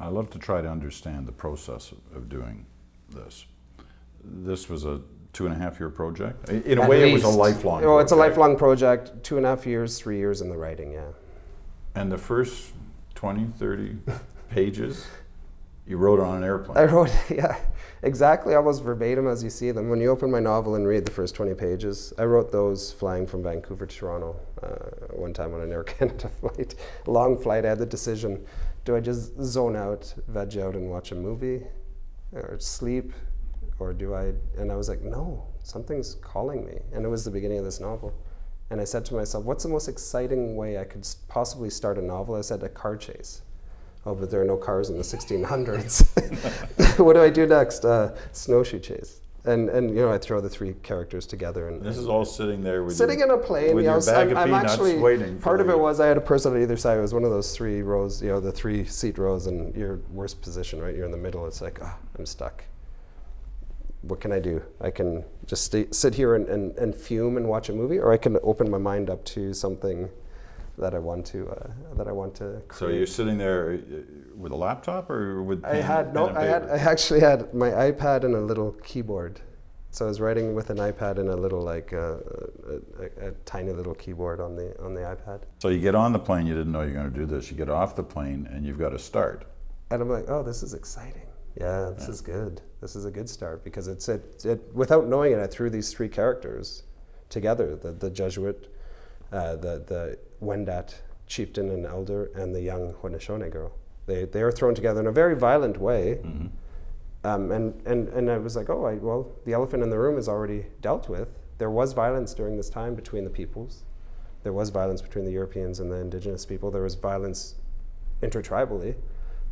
I love to try to understand the process of doing this. This was a 2.5-year project? In a way, it was a lifelong project. Oh, it's a lifelong project, 2.5 years, 3 years in the writing, yeah. And the first 20, 30 pages, you wrote on an airplane? I wrote, yeah, exactly almost verbatim as you see them. When you open my novel and read the first 20 pages, I wrote those flying from Vancouver to Toronto one time on an Air Canada flight. Long flight, I had the decision, do I just zone out, veg out and watch a movie or sleep? Or do I, and I was like, no, something's calling me. And it was the beginning of this novel. And I said to myself, what's the most exciting way I could possibly start a novel? I said, a car chase. Oh, but there are no cars in the 1600s. What do I do next? Snowshoe chase. And you know, I throw the three characters together. And this is all sitting there with sitting in a plane. With your bag of peanuts waiting. Part of it was I had a person on either side. It was one of those 3 rows, you know, the 3 seat rows, and your worst position, right? You're in the middle. It's like, oh, I'm stuck. What can I do? I can just sit here and fume and watch a movie, or I can open my mind up to something that I want to create. So you're sitting there with a laptop or with I actually had my iPad and a little keyboard. So I was writing with an iPad and a little a tiny little keyboard on the iPad. So you get on the plane, you didn't know you were going to do this. You get off the plane and you've got to start. And I'm like, oh, this is exciting. Yeah, this is good. This is a good start, because it without knowing it, I threw these 3 characters together: the Jesuit, the Wendat chieftain and elder, and the young Haudenosaunee girl. They are thrown together in a very violent way. Mm-hmm. And I was like, oh, well, the elephant in the room is already dealt with. There was violence during this time between the peoples. There was violence between the Europeans and the indigenous people. There was violence intertribally.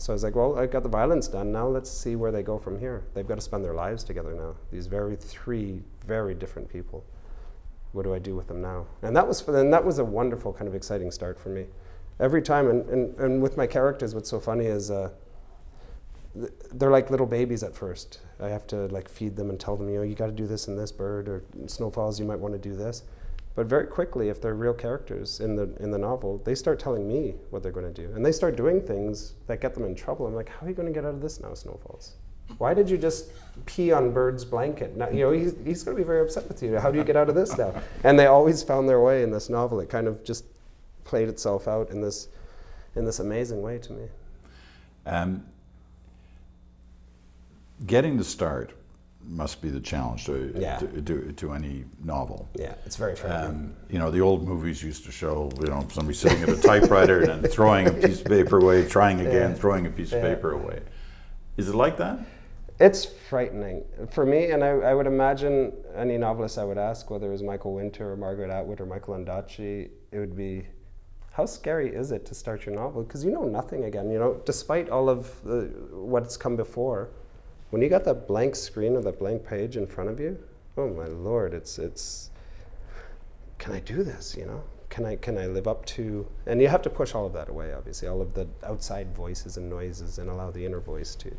So I was like, well, I got the violence done. Now let's see where they go from here. They've got to spend their lives together now. These 3 very different people. What do I do with them now? And that was a wonderful kind of exciting start for me. Every time, and with my characters, what's so funny is they're like little babies at first. I have to like feed them and tell them, you know, you got to do this in this bird, or snowfalls, you might want to do this. But very quickly, if they're real characters in the novel, they start telling me what they're going to do. And they start doing things that get them in trouble. I'm like, how are you going to get out of this now, Snowfalls? Why did you just pee on Bird's blanket? Now, you know, he's going to be very upset with you. How do you get out of this now? And they always found their way in this novel. It kind of just played itself out in this amazing way to me. Getting the start must be the challenge to any novel. Yeah, it's very frightening. You know, the old movies used to show, you know, somebody sitting at a typewriter and then throwing a piece of paper away, trying again, throwing a piece of paper away. Is it like that? It's frightening for me, and I would imagine any novelist I would ask, whether it was Michael Winter or Margaret Atwood or Michael Ondaatje, it would be, how scary is it to start your novel? Because you know nothing again, you know, despite all of what's come before. When you got that blank screen or that blank page in front of you, oh my Lord, it's can I do this, you know? Can I live up to, and you have to push all of that away, obviously, all of the outside voices and noises, and allow the inner voice to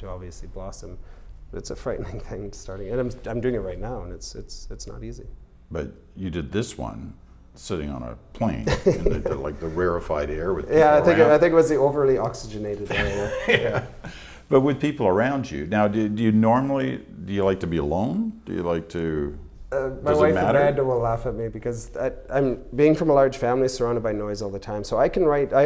obviously blossom. But it's a frightening thing starting, and I'm doing it right now, and it's not easy. But you did this one sitting on a plane in like the rarefied air with people I think it was the overly oxygenated area. Yeah. But with people around you, now, do you like to be alone? Do you like to? My wife Amanda will laugh at me because I'm being from a large family surrounded by noise all the time. So I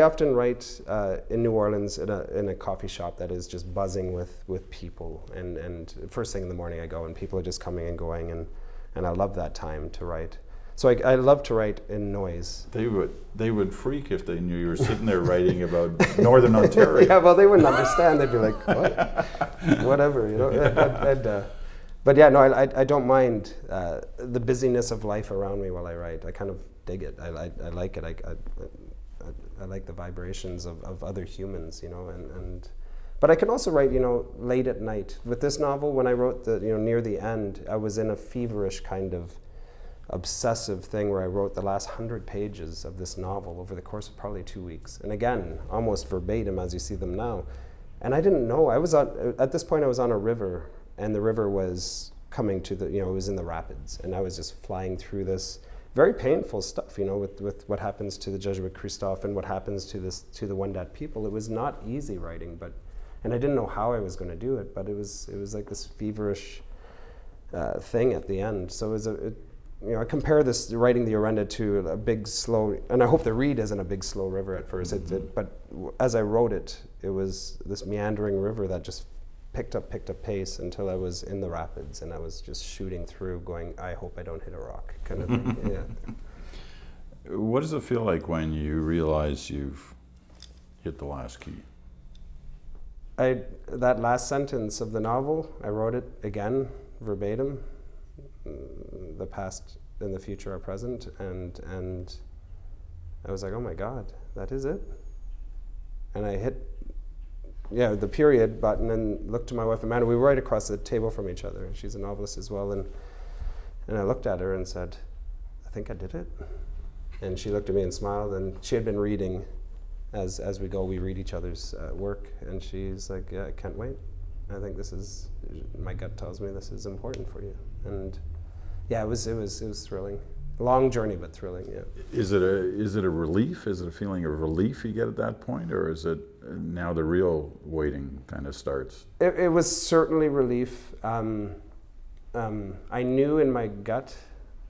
often write in New Orleans in a coffee shop that is just buzzing with people. And first thing in the morning I go and people are just coming and going, and I love that time to write. So I love to write in noise. They would freak if they knew you were sitting there writing about Northern Ontario. Yeah, well, they wouldn't understand. They'd be like, what? Whatever, you know. But yeah, no, I don't mind the busyness of life around me while I write. I kind of dig it. I like it. I like the vibrations of other humans, you know. But I can also write, you know, late at night. With this novel, when I wrote near the end, I was in a feverish kind of obsessive thing where I wrote the last 100 pages of this novel over the course of probably 2 weeks. And again, almost verbatim as you see them now. And I didn't know. At this point I was on a river, and the river was coming to it was in the rapids, and I was just flying through this, very painful stuff, you know, with what happens to the Jesuit Christophe and what happens to the Wendat people. It was not easy writing, and I didn't know how I was going to do it, but it was like this feverish thing at the end. So you know, I compare this writing the Orenda to a big slow, and I hope the read isn't a big slow river at first. But as I wrote it, it was this meandering river that just picked up pace until I was in the rapids, and I was just shooting through, going, I hope I don't hit a rock, kind of thing. Yeah. What does it feel like when you realize you've hit the last key? That last sentence of the novel, I wrote it again, verbatim. The past and the future are present, and I was like, oh my God, that is it. And I hit, the period button, and looked to my wife Amanda. We were right across the table from each other. She's a novelist as well, and I looked at her and said, I think I did it. And she looked at me and smiled, and she had been reading. As we go, we read each other's work, and she's like, yeah, I can't wait. I think this is, my gut tells me this is important for you. And yeah, it was thrilling. Long journey, but thrilling, yeah. Is it a relief? Is it a feeling of relief you get at that point, or is it now the real waiting kind of starts? It was certainly relief. I knew in my gut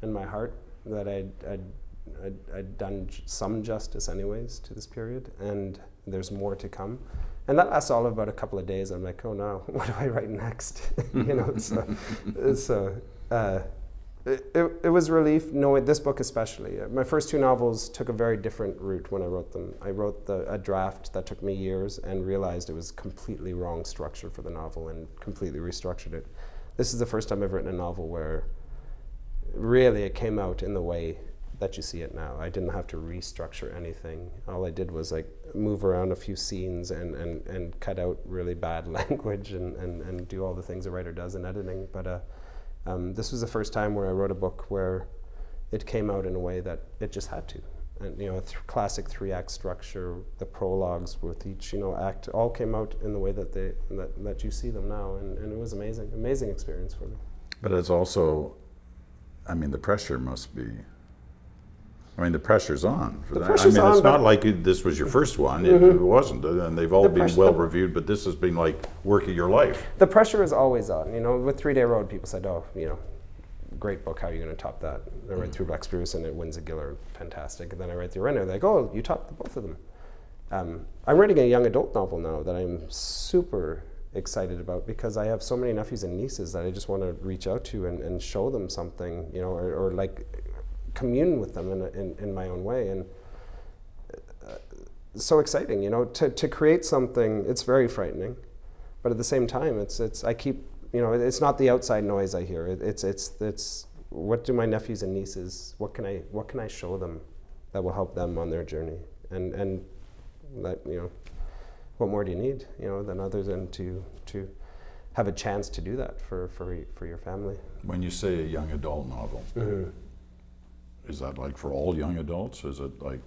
and my heart that I'd done some justice anyways to this period, and there's more to come. And that lasts all of about a couple of days. I'm like, oh no, what do I write next? You know, it was relief knowing this book especially. My first two novels took a very different route when I wrote them. I wrote a draft that took me years and realized it was completely wrong structure for the novel and completely restructured it. This is the first time I've written a novel where really it came out in the way that you see it now. I didn't have to restructure anything. All I did was like move around a few scenes and cut out really bad language and do all the things a writer does in editing. But this was the first time where I wrote a book where it came out in a way that it just had to. And you know, a classic 3-act structure, the prologues with each act all came out in the way that that you see them now, and it was amazing experience for me. But it's also, I mean, the pressure must be. I mean, the pressure's on. The pressure's on, it's not like this was your first one. It wasn't, and they've all been well reviewed. But this has been like work of your life. The pressure is always on. You know, with 3-Day Road, people said, "Oh, great book. How are you going to top that?" I read through Black Spruce, and it wins a Giller, fantastic. And then I read through Renner, like, "Oh, you topped both of them." I'm reading a young adult novel now that I'm super excited about because I have so many nephews and nieces that I just want to reach out to and show them something, or like commune with them in my own way. And so exciting, to create something. It's very frightening, but at the same time, I keep, it's not the outside noise I hear. It's what do my nephews and nieces, what can I show them that will help them on their journey, and that, what more do you need, than other than to have a chance to do that for your family. When you say a young adult novel, is that like for all young adults? Is it like,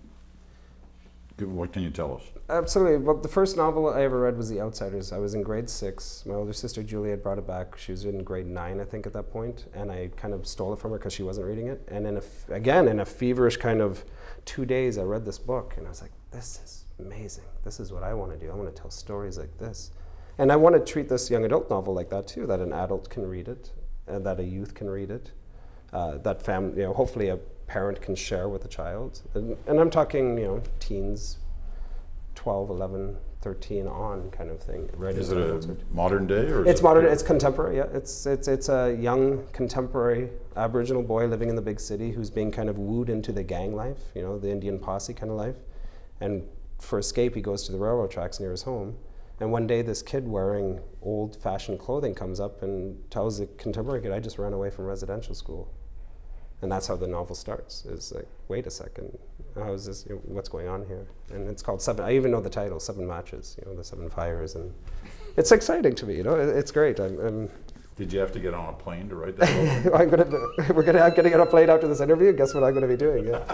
what can you tell us? Absolutely. Well, the first novel I ever read was The Outsiders. I was in grade 6. My older sister Julie had brought it back. She was in grade 9, I think, at that point, and I kind of stole it from her because she wasn't reading it. And in a feverish kind of 2 days, I read this book, and I was like, this is amazing. This is what I want to do. I want to tell stories like this. And I want to treat this young adult novel like that too, that an adult can read it, and that a youth can read it, that family, hopefully a parent can share with a child. And I'm talking, teens, 12, 11, 13 on kind of thing. Right. Is it a modern day? Or it's modern, it's contemporary, yeah. It's a young contemporary Aboriginal boy living in the big city who's being kind of wooed into the gang life, the Indian posse kind of life. And for escape, he goes to the railroad tracks near his home. And one day this kid wearing old-fashioned clothing comes up and tells the contemporary kid, I just ran away from residential school. And that's how the novel starts. It's like, wait a second, how is this, what's going on here? And it's called Seven, I even know the title, 7 Matches, the 7 Fires. And it's exciting to me, it's great. Did you have to get on a plane to write that book? We're going to get on a plane after this interview. Guess what I'm going to be doing? Yeah.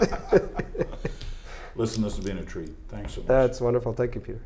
Listen, this has been a treat. Thanks so much. That's wonderful. Thank you, Peter.